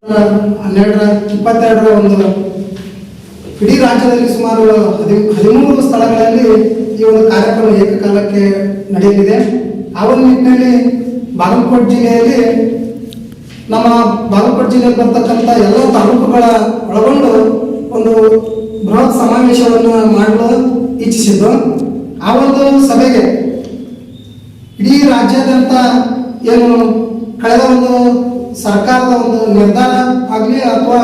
12/22 ಒಂದು ಇಡೀ ರಾಜ್ಯದಲ್ಲಿ ಸುಮಾರು 13 ಸ್ಥಳಗಳಲ್ಲಿ ಈ ಒಂದು ಕಾರ್ಯಕ್ರಮ ಏಕಕಾಲಕ್ಕೆ ನಡೆಯಲಿದೆ. ಆ ಒಂದು ನಿಟ್ಟಿನಲ್ಲಿ ಬಾಗಲಕೋಟೆ ಜಿಲ್ಲೆಯಲ್ಲಿ ನಮ್ಮ ಬಾಗಲಕೋಟೆ ಜಿಲ್ಲೆಯಲ್ಲಿ ಬರ್ತಕ್ಕಂಥ ಎಲ್ಲ ತಾಲೂಕುಗಳ ಒಳಗೊಂಡು ಒಂದು ಬೃಹತ್ ಸಮಾವೇಶವನ್ನು ಮಾಡಲು ಇಚ್ಛಿಸಿದ್ದು. ಆ ಒಂದು ಸಭೆಗೆ ಇಡೀ ರಾಜ್ಯಾದ್ಯಂತ ಏನು ಕಳೆದ ಒಂದು ಸರ್ಕಾರದ ಒಂದು ನಿರ್ಧಾರ ಆಗಲಿ ಅಥವಾ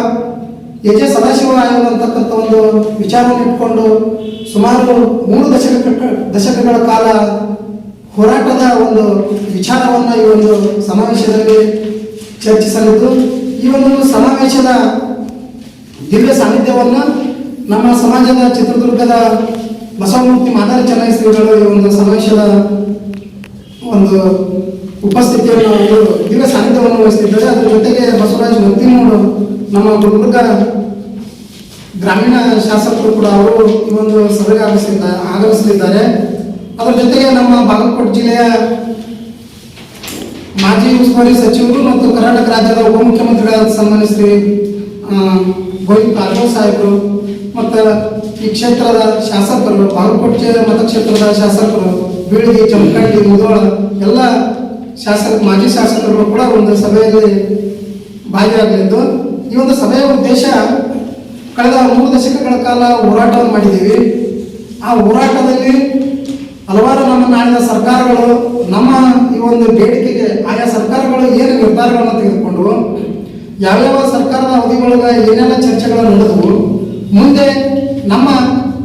ಎಜೆ ಸದಾಶಿವ ಆಯೋಗ ಅಂತಕ್ಕಂಥ ಒಂದು ವಿಚಾರವನ್ನು ಇಟ್ಕೊಂಡು ಸುಮಾರು 3 ದಶಕಗಳ ಕಾಲ ಹೋರಾಟದ ಒಂದು ವಿಚಾರವನ್ನು ಈ ಒಂದು ಸಮಾವೇಶದಲ್ಲಿ ಚರ್ಚಿಸಲಿದ್ದು, ಈ ಒಂದು ಸಮಾವೇಶದ ದಿವ್ಯ ಸಾನ್ನಿಧ್ಯವನ್ನು ನಮ್ಮ ಸಮಾಜದ ಚಿತ್ರದುರ್ಗದ ಬಸವಮೂರ್ತಿ ಮಾದಾರಿ ಚೆನ್ನೈ ಶ್ರೀಗಳು ಈ ಒಂದು ಸಮಾವೇಶದ ಒಂದು ಉಪಸ್ಥಿತಿಯನ್ನು ದಿವ್ಯ ಸಾನ್ನಿಧ್ಯವನ್ನು ವಹಿಸುತ್ತಿದ್ದಾರೆ. ಅದರ ಜೊತೆಗೆ ಬಸವರಾಜ ಮಂತಿನವರು ನಮ್ಮ ಗುಲ್ಬರ್ಗ ಗ್ರಾಮೀಣ ಶಾಸಕರು ಕೂಡ ಅವರು ಈ ಒಂದು ಸಭೆಗೆ ಆಗಮಿಸಲಿದ್ದಾರೆ. ಅದರ ಜೊತೆಗೆ ನಮ್ಮ ಬಾಗಲಕೋಟೆ ಜಿಲ್ಲೆಯ ಮಾಜಿ ಉಸ್ತುವಾರಿ ಸಚಿವರು ಮತ್ತು ಕರ್ನಾಟಕ ರಾಜ್ಯದ ಉಪಮುಖ್ಯಮಂತ್ರಿಗಳಾದ ಸನ್ಮಾನ್ಯ ಶ್ರೀ ಗೋವಿಂದ ಕಾರಜೋಳ ಸಾಹೇಬರು ಮತ್ತು ಈ ಕ್ಷೇತ್ರದ ಶಾಸಕರು, ಬಾಗಲಕೋಟೆ ಮತಕ್ಷೇತ್ರದ ಶಾಸಕರು, ಬೀಳಗಿ, ಜಮಖಂಡಿ, ಮುಧೋಳ ಎಲ್ಲ ಮಾಜಿ ಶಾಸಕರು ಕೂಡ ಒಂದು ಸಭೆಯಲ್ಲಿ ಭಾಗಿಯಾಗಲಿದ್ದು, ಈ ಒಂದು ಸಭೆಯ ಉದ್ದೇಶ ಕಳೆದ 3 ದಶಕಗಳ ಕಾಲ ಹೋರಾಟವನ್ನು ಮಾಡಿದ್ದೀವಿ. ಆ ಹೋರಾಟದಲ್ಲಿ ಹಲವಾರು ನಮ್ಮ ನಾಡಿನ ಸರ್ಕಾರಗಳು ನಮ್ಮ ಈ ಒಂದು ಬೇಡಿಕೆಗೆ ಆಯಾ ಸರ್ಕಾರಗಳು ಏನು ನಿರ್ಧಾರಗಳನ್ನು ತೆಗೆದುಕೊಂಡು ಯಾವ್ಯಾವ ಸರ್ಕಾರದ ಅವಧಿಗಳೊಳಗೆ ಏನೆಲ್ಲ ಚರ್ಚೆಗಳು ನಡೆದವು, ಮುಂದೆ ನಮ್ಮ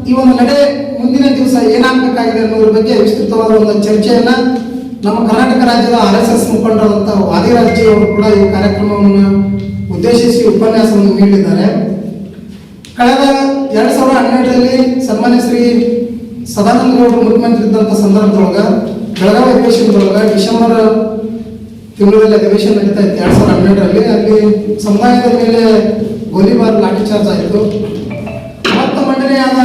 ಈ ಒಂದು ಮುಂದಿನ ದಿವಸ ಏನಾಗಬೇಕಾಗಿದೆ ಅನ್ನೋದ್ರ ಬಗ್ಗೆ ವಿಸ್ತೃತವಾದ ಒಂದು ಚರ್ಚೆಯನ್ನು ನಮ್ಮ ಕರ್ನಾಟಕ ರಾಜ್ಯದ RSS ಮುಖಂಡರಾದಂಥ ವಾದಿರಾಜ್ ಅವರು ಕೂಡ ಈ ಕಾರ್ಯಕ್ರಮವನ್ನು ಉದ್ದೇಶಿಸಿ ಉಪನ್ಯಾಸವನ್ನು ನೀಡಿದ್ದಾರೆ. ಕಳೆದ 2012ರಲ್ಲಿ ಸನ್ಮಾನ್ಯ ಶ್ರೀ ಸದಾನಂದ ಗೌಡರು ಮುಖ್ಯಮಂತ್ರಿ ಇದ್ದಂಥ ಸಂದರ್ಭದೊಳಗೆ ಬೆಳಗಾವಿ ಅಧಿವೇಶನದೊಳಗೆ ಡಿಸೆಂಬರ್ ತಿಂಗಳಲ್ಲಿ ಅಧಿವೇಶನ ನಡೀತಾ ಇತ್ತು 2012ರಲ್ಲಿ. ಅಲ್ಲಿ ಸಮುದಾಯದ ಮೇಲೆ ಗೋಲಿಬಾರ್ ಲಾಠಿ ಚಾರ್ಜ್ ಆಯಿತು. ಮತ್ತು ಮಂಡನೆಯಾದ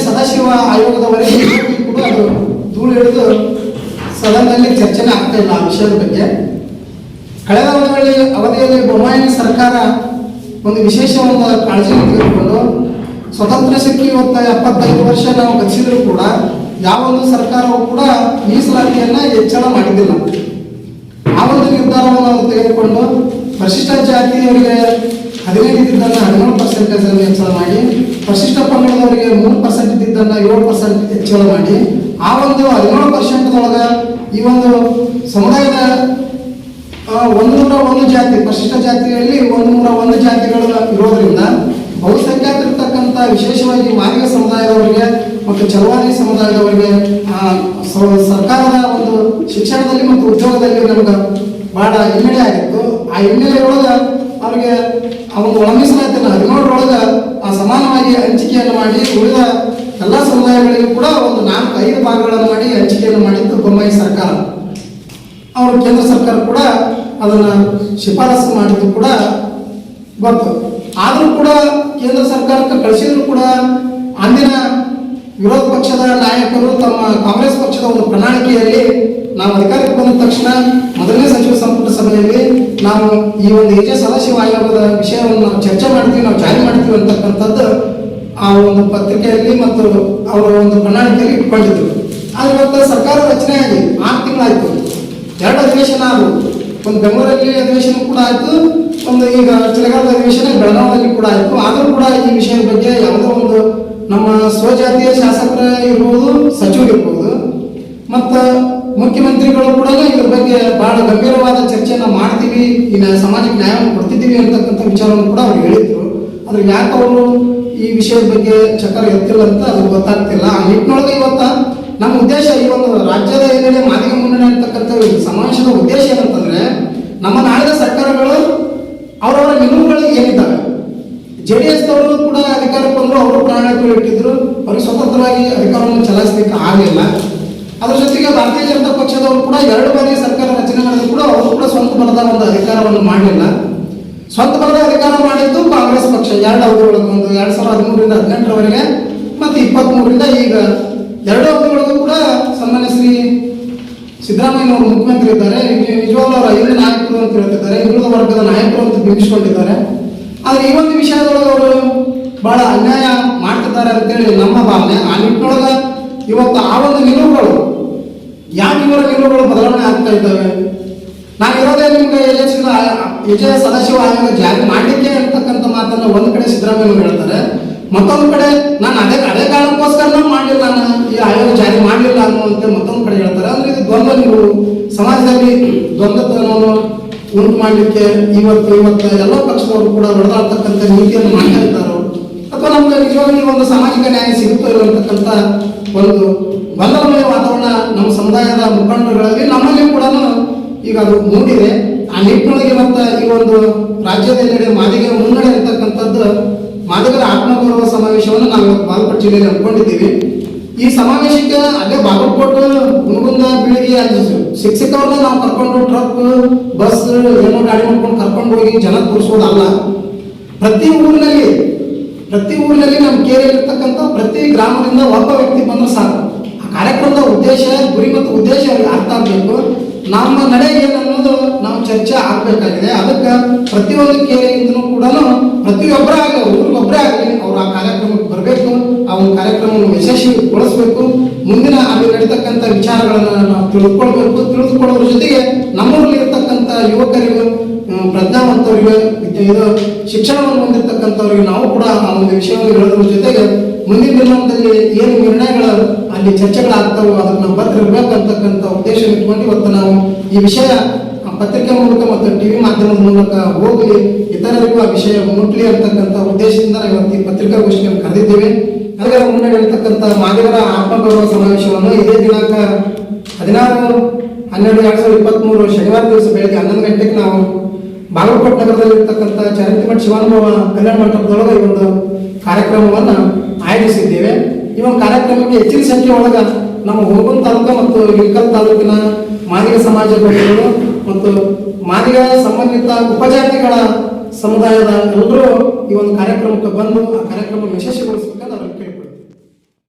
ಸದಾಶಿವ ಆಯೋಗದವರೆಗೆ ಕೂಡ ಅದು ಧೂಳು ಹಿಡಿದು ಸದನದಲ್ಲಿ ಚರ್ಚೆನೇ ಆಗ್ತಾ ಇಲ್ಲ ಆ ವಿಷಯದ ಬಗ್ಗೆ. ಕಳೆದ ಅವಧಿಯಲ್ಲಿ ಬೊಮ್ಮಾಯಿ ಸರ್ಕಾರ ಒಂದು ವಿಶೇಷವಾದ ಕಾಳಜಿಯನ್ನು ತೆಗೆದುಕೊಂಡು ಸ್ವತಂತ್ರ ಸಿಕ್ಕಿ ಇವತ್ತು 75 ವರ್ಷ ನಾವು ಗತಿಸಿದ್ರು ಕೂಡ ಯಾವ ಒಂದು ಸರ್ಕಾರವು ಕೂಡ ಮೀಸಲಾತಿಯನ್ನು ಹೆಚ್ಚಳ ಮಾಡಿದ್ದಿಲ್ಲ. ಆ ಒಂದು ನಿರ್ಧಾರವನ್ನು ನಾವು ತೆಗೆದುಕೊಂಡು ಪರಿಶಿಷ್ಟ ಜಾತಿಯವರಿಗೆ 15 ಇದ್ದಿದ್ದನ್ನು 17% ಹೆಚ್ಚಳ ಮಾಡಿ, ಪರಿಶಿಷ್ಟ ಪಂಗಡದವರಿಗೆ 3% ಇದ್ದಿದ್ದನ್ನು 7% ಹೆಚ್ಚಳ ಮಾಡಿ, ಆ ಒಂದು 17%ದೊಳಗೆ ಈ ಒಂದು ಸಮುದಾಯದ 101 ಜಾತಿ ಪರಿಶಿಷ್ಟ ಜಾತಿಯಲ್ಲಿ 101 ಜಾತಿಗಳು ಇರೋದ್ರಿಂದ ಬಹುಸಂಖ್ಯಾತರಿರ್ತಕ್ಕಂಥ ವಿಶೇಷವಾಗಿ ಮಾದಿಗ ಸಮುದಾಯದವರಿಗೆ ಮತ್ತು ಚಲವಾದಿ ಸಮುದಾಯದವರಿಗೆ ಸರ್ಕಾರದ ಒಂದು ಶಿಕ್ಷಣದಲ್ಲಿ ಮತ್ತು ಉದ್ಯೋಗದಲ್ಲಿ ನಮ್ಗೆ ಬಹಳ ಹಿನ್ನಡೆ ಆಗಿತ್ತು. ಆ ಹಿನ್ನೆಲೆಯೊಳಗೆ ಅವರಿಗೆ ಆ ಒಂದು ಒಳಮೀಸಲಾತಿಯನ್ನು 17ರೊಳಗೆ ಸಮಾನವಾಗಿ ಹಂಚಿಕೆಯನ್ನು ಮಾಡಿ ಉಳಿದ ಎಲ್ಲ ಸಮುದಾಯಗಳಿಗೂ ಕೂಡ ಒಂದು 4-5 ಭಾಗಗಳನ್ನು ಮಾಡಿ ಹಂಚಿಕೆಯನ್ನು ಮಾಡಿದ್ದು ಬೊಮ್ಮಾಯಿ ಸರ್ಕಾರ. ಅವರು ಕೇಂದ್ರ ಸರ್ಕಾರ ಕೂಡ ಅದನ್ನು ಶಿಫಾರಸು ಮಾಡಿದ್ದು ಕೂಡ ಗೊತ್ತು. ಆದರೂ ಕೂಡ ಕೇಂದ್ರ ಸರ್ಕಾರಕ್ಕೆ ಕಳಿಸಿದ್ರು ಕೂಡ ಅಂದಿನ ವಿರೋಧ ಪಕ್ಷದ ನಾಯಕರು ತಮ್ಮ ಕಾಂಗ್ರೆಸ್ ಪಕ್ಷದ ಒಂದು ಪ್ರಣಾಳಿಕೆಯಲ್ಲಿ ನಾವು ಅಧಿಕಾರಕ್ಕೆ ಬಂದ ತಕ್ಷಣ ಮೊದಲನೇ ಸಚಿವ ಸಂಪುಟ ಸಭೆಯಲ್ಲಿ ನಾವು ಈ ಒಂದು ಎಜೆ ಸದಾಶಿವ ಆಯೋಗದ ವಿಷಯವನ್ನು ನಾವು ಚರ್ಚೆ ಮಾಡ್ತೀವಿ, ನಾವು ಜಾರಿ ಮಾಡ್ತೀವಿ ಅಂತಕ್ಕಂಥದ್ದು ಆ ಒಂದು ಪತ್ರಿಕೆಯಲ್ಲಿ ಮತ್ತು ಅವರ ಒಂದು ಪ್ರಣಾಳಿಕೆಯಲ್ಲಿ ಇಟ್ಕೊಂಡಿದ್ರು. ಆದರೆ ಇವತ್ತು ಸರ್ಕಾರ ರಚನೆಯಾಗಿ 6 ತಿಂಗಳಾಯಿತು. 2 ಅಧಿವೇಶನ ಆದವು. ಒಂದು ಬೆಂಗಳೂರಲ್ಲಿ ಅಧಿವೇಶನ ಕೂಡ ಆಯಿತು, ಒಂದು ಈಗ ಚಳಿಗಾಲದ ಅಧಿವೇಶನ ಬೆಳಗಾವಿಯಲ್ಲಿ ಕೂಡ ಆಯಿತು. ಆದರೂ ಕೂಡ ಈ ವಿಷಯದ ಬಗ್ಗೆ ಯಾವುದೋ ಒಂದು ನಮ್ಮ ಸ್ವಜಾತಿಯ ಶಾಸಕರ ಇರ್ಬೋದು, ಸಚಿವರು ಇರ್ಬೋದು ಮತ್ತು ಮುಖ್ಯಮಂತ್ರಿಗಳು ಕೂಡ ಇದ್ರ ಬಗ್ಗೆ ಬಹಳ ಗಂಭೀರವಾದ ಚರ್ಚೆಯನ್ನು ಮಾಡ್ತೀವಿ, ಈ ಸಮಾಜಕ್ಕೆ ನ್ಯಾಯವನ್ನು ಕೊಡ್ತಿದ್ದೀವಿ ಅಂತಕ್ಕಂಥ ವಿಚಾರವನ್ನು ಕೂಡ ಅವ್ರು ಹೇಳಿದ್ರು. ಆದ್ರೆ ಯಾಕೆ ಅವರು ಈ ವಿಷಯದ ಬಗ್ಗೆ ಚಕ್ರ ಎತ್ತಿಲ್ಲ ಅಂತ ಅದು ಗೊತ್ತಾಗ್ತಿಲ್ಲ. ಆ ನಿಟ್ಟಿನೊಳಗೆ ಇವತ್ತು ನಮ್ಮ ಉದ್ದೇಶ ಈ ಒಂದು ರಾಜ್ಯದ ಏನಿದೆ ಮಾದಿಗ ಮುನ್ನಡೆ ಅಂತಕ್ಕಂಥ ಸಮಾವೇಶದ ಉದ್ದೇಶ ಏನಂತಂದ್ರೆ, ನಮ್ಮ ನಾಡಿನ ಸರ್ಕಾರಗಳು ಅವರವರ ನಿಲುವುಗಳು ಏನಿದ್ದಾವೆ, JDS-ದವರು ಕೂಡ ಅಧಿಕಾರಕ್ಕೆ ಬಂದರು, ಅವರು ಪ್ರಣಾಳಿಕೆಗಳು ಇಟ್ಟಿದ್ರು, ಅವ್ರಿಗೆ ಸ್ವತಂತ್ರವಾಗಿ ಅಧಿಕಾರವನ್ನು ಚಲಾಯಿಸಲಿಕ್ಕೆ ಆಗಲಿಲ್ಲ. ಅದರ ಜೊತೆಗೆ ಭಾರತೀಯ ಜನತಾ ಪಕ್ಷದವರು ಕೂಡ 2 ಬಾರಿ ಸರ್ಕಾರ ರಚನೆ ಮಾಡಿದ್ರು ಕೂಡ ಅವರು ಕೂಡ ಸ್ವಂತ ಬಲದ ಒಂದು ಅಧಿಕಾರವನ್ನು ಮಾಡಲಿಲ್ಲ. ಸ್ವಂತ ಬಲದ ಅಧಿಕಾರ ಮಾಡಿದ್ದು ಕಾಂಗ್ರೆಸ್ ಪಕ್ಷ 2 ಅವಧಿಯೊಳಗೆ, ಒಂದು 2013ರಿಂದ 18ರವರೆಗೆ ಮತ್ತು 23ರಿಂದ ಈಗ 2 ಅವಧಿಯೊಳಗೂ ಕೂಡ ಸನ್ಮಾನ್ಯ ಶ್ರೀ ಸಿದ್ದರಾಮಯ್ಯನವರು ಮುಖ್ಯಮಂತ್ರಿ ಇದ್ದಾರೆ. ನಿಜವಾಗ್ಲೂ ಅವರು 5 ನಾಯಕರು ಅಂತ ಹೇಳ್ತಿದ್ದಾರೆ. ಇವರು ವರ್ಗದ ನಾಯಕರು ಅಂತ ಬಿಂಬಿಸಿಕೊಂಡಿದ್ದಾರೆ. ಆದರೆ ಈ ಒಂದು ವಿಷಯದೊಳಗೆ ಅವರು ಬಹಳ ಅನ್ಯಾಯ ಮಾಡ್ತಿದ್ದಾರೆ ಅಂತೇಳಿ ನಮ್ಮ ಭಾವನೆ. ಆ ನಿಟ್ಟಿನೊಳಗೆ ಇವತ್ತು ಆ ಒಂದು ನಿಲುವುಗಳು ಯಾಕೆ ಇವರ ನಿಲುವುಗಳು ಬದಲಾವಣೆ ಆಗ್ತಾ ಇದ್ದಾವೆ? ನಾನು ಇರೋದೇ ನಿಮ್ಗೆ ಎಜೆ ಸದಾಶಿವ ಆಯೋಗ ಜಾರಿ ಮಾಡಲಿಕ್ಕೆ ಅಂತಕ್ಕಂಥ ಮಾತನ್ನ ಒಂದು ಕಡೆ ಸಿದ್ದರಾಮಯ್ಯ ಹೇಳ್ತಾರೆ, ಮತ್ತೊಂದು ಕಡೆ ನಾನು ಅದೇ ಕಾರಣಕ್ಕೋಸ್ಕರ ಮಾಡಲಿಲ್ಲ, ನಾನು ಈ ಆಯೋಗ ಜಾರಿ ಮಾಡಲಿಲ್ಲ ಅನ್ನುವಂತೆ ಮತ್ತೊಂದು ಕಡೆ ಹೇಳ್ತಾರೆ. ಅಂದ್ರೆ ಇದು ದ್ವಂದ್ವ ನಿಲುವು, ಸಮಾಜದಲ್ಲಿ ದ್ವಂದ್ವತನವನ್ನು ಉಂಟು ಮಾಡಲಿಕ್ಕೆ ಇವತ್ತು ಎಲ್ಲ ಪಕ್ಷದವರು ಕೂಡ ಹೊಡೆದಾಡ್ತಕ್ಕಂಥ ನೀತಿಯನ್ನು ಮಾಡ್ತಾ ಇದ್ದಾರೋ, ಅಥವಾ ನಮ್ಗೆ ನಿಜವಾಗ್ಲೂ ಒಂದು ಸಾಮಾಜಿಕ ನ್ಯಾಯ ಸಿಗುತ್ತೋ ಇರತಕ್ಕಂಥ ಒಂದು ಗೊಂದಲಮಯ ವಾತಾವರಣ ನಮ್ಮ ಸಮುದಾಯದ ಮುಖಂಡರುಗಳಲ್ಲಿ ನಮ್ಮಲ್ಲಿ ಕೂಡ ಈಗ ಅದು ಮೂಡಿದೆ. ಆ ನಿಟ್ಟಿನೊಳಗೆ ಇವತ್ತು ಈ ಒಂದು ರಾಜ್ಯದೆಲ್ಲೆಡೆ ಮಾದಿಗ ಮುನ್ನಡೆ ಇರತಕ್ಕಂಥದ್ದು ಮಾದಿಗರ ಆತ್ಮಗೌರವ ಸಮಾವೇಶವನ್ನು ನಾವು ಇವತ್ತು ಬಾಗಲಕೋಟೆ ಜಿಲ್ಲೆಯಲ್ಲಿ ಹಮ್ಮಿಕೊಂಡಿದ್ದೀವಿ. ಈ ಸಮಾವೇಶಕ್ಕೆ ಅಲ್ಲೇ ಬಾಗಲಕೋಟೆ ಹುನಗುಂದ ಬೀಳಿಗೆ ಶಿಕ್ಷಕವ್ರನ್ನ ನಾವು ಕರ್ಕೊಂಡು ಟ್ರಕ್ ಬಸ್ ಏನೋ ಗಾಡಿ ಮಾಡ್ಕೊಂಡು ಕರ್ಕೊಂಡು ಹೋಗಿ ಜನ ತೋರಿಸೋದಲ್ಲ. ಪ್ರತಿ ಊರಿನಲ್ಲಿ ನಮ್ಮ ಕೇರಿಯಲ್ಲಿರ್ತಕ್ಕಂಥ ಪ್ರತಿ ಗ್ರಾಮದಿಂದ ಒಬ್ಬ ವ್ಯಕ್ತಿ ಬಂದ್ರೆ ಸಾಕು. ಆ ಕಾರ್ಯಕ್ರಮದ ಉದ್ದೇಶ, ಗುರಿ ಮತ್ತು ಉದ್ದೇಶ ಅವ್ರಿಗೆ ಅರ್ಥ ಆಗಬೇಕು. ನಮ್ಮ ನಡೆ ಏನನ್ನೋದು ನಾವು ಚರ್ಚೆ ಆಗಬೇಕಾಗಿದೆ. ಅದಕ್ಕೆ ಪ್ರತಿಯೊಂದು ಕೇರಿಯಿಂದನೂ ಕೂಡ ಪ್ರತಿಯೊಬ್ಬರೇ ಆಗಲಿ, ಊರಿಗೊಬ್ಬರೇ ಆಗಲಿ, ಅವರು ಆ ಕಾರ್ಯಕ್ರಮಕ್ಕೆ ಬರಬೇಕು, ಆ ಒಂದು ಕಾರ್ಯಕ್ರಮವನ್ನು ಯಶಸ್ವಿಗೊಳಿಸಬೇಕು. ಮುಂದಿನ ಅಲ್ಲಿ ನಡೀತಕ್ಕಂಥ ವಿಚಾರಗಳನ್ನು ನಾವು ತಿಳಿದುಕೊಳ್ಳೋದ್ರ ಜೊತೆಗೆ ನಮ್ಮೂರಲ್ಲಿ ಇರ್ತಕ್ಕಂಥ ಯುವಕರಿಗೂ ಪ್ರಜ್ಞಾವಂತವರಿಗೆ ಇದು ಶಿಕ್ಷಣವನ್ನು ಹೊಂದಿರತಕ್ಕಂಥವ್ರಿಗೆ ನಾವು ಕೂಡ ಆ ಒಂದು ವಿಷಯವನ್ನು ಹೇಳೋದ್ರ ಜೊತೆಗೆ ಮುಂದಿನ ದಿನದಲ್ಲಿ ಏನು ನಿರ್ಣಯಗಳು ಅಲ್ಲಿ ಚರ್ಚೆಗಳಾಗ್ತಾವೋ ಅದನ್ನ ಬದ್ರಿರ್ಬೇಕಂತಕ್ಕಂಥ ಉದ್ದೇಶ ಇಟ್ಕೊಂಡು ಇವತ್ತು ನಾವು ಈ ವಿಷಯ ಪತ್ರಿಕೆ ಮೂಲಕ ಮತ್ತು ಟಿವಿ ಮಾಧ್ಯಮದ ಮೂಲಕ ಹೋಗಲಿ, ಇತರರಿಗೂ ಆ ವಿಷಯ ಮುಟ್ಲಿ ಅಂತಕ್ಕಂಥ ಉದ್ದೇಶದಿಂದ ಇವತ್ತು ಈ ಪತ್ರಿಕಾಗೋಷ್ಠಿಯನ್ನು ಕರೆದಿದ್ದೇವೆ. ಅದರ ಮುನ್ನಡೆಯತಕ್ಕಂಥ ಮಾದಿಗರ ಆತ್ಮಗೌರವ ಸಮಾವೇಶವನ್ನು ಇದೇ ದಿನಾಂಕ 16/12/2023 ಶನಿವಾರ ದಿವಸ ಬೆಳಗ್ಗೆ 11 ಗಂಟೆಗೆ ನಾವು ಬಾಗಲಕೋಟೆ ನಗರದಲ್ಲಿರ್ತಕ್ಕಂಥ ಚರಂತಿಮಠ ಶಿವಾನುಭವ ಕಲ್ಯಾಣ ಮಂಟಪದೊಳಗೆ ಈ ಒಂದು ಕಾರ್ಯಕ್ರಮವನ್ನು ಆಯೋಜಿಸಿದ್ದೇವೆ. ಈ ಒಂದು ಕಾರ್ಯಕ್ರಮಕ್ಕೆ ಹೆಚ್ಚಿನ ಸಂಖ್ಯೆ ಒಳಗ ನಮ್ಮ ಹುನಗುಂದ ತಾಲೂಕು ಮತ್ತು ಇಳಕಲ್ ತಾಲೂಕಿನ ಮಾದಿಗ ಸಮಾಜಗಳು ಮತ್ತು ಮಾದಿಗ ಸಂಬಂಧಿತ ಉಪಜಾತಿಗಳ ಸಮುದಾಯದ ಎಲ್ಲರೂ ಈ ಒಂದು ಕಾರ್ಯಕ್ರಮಕ್ಕೆ ಬಂದು ಆ ಕಾರ್ಯಕ್ರಮ ಯಶಸ್ವಿಗೊಳಿಸಬೇಕಂತ ಅವರಿಗೆ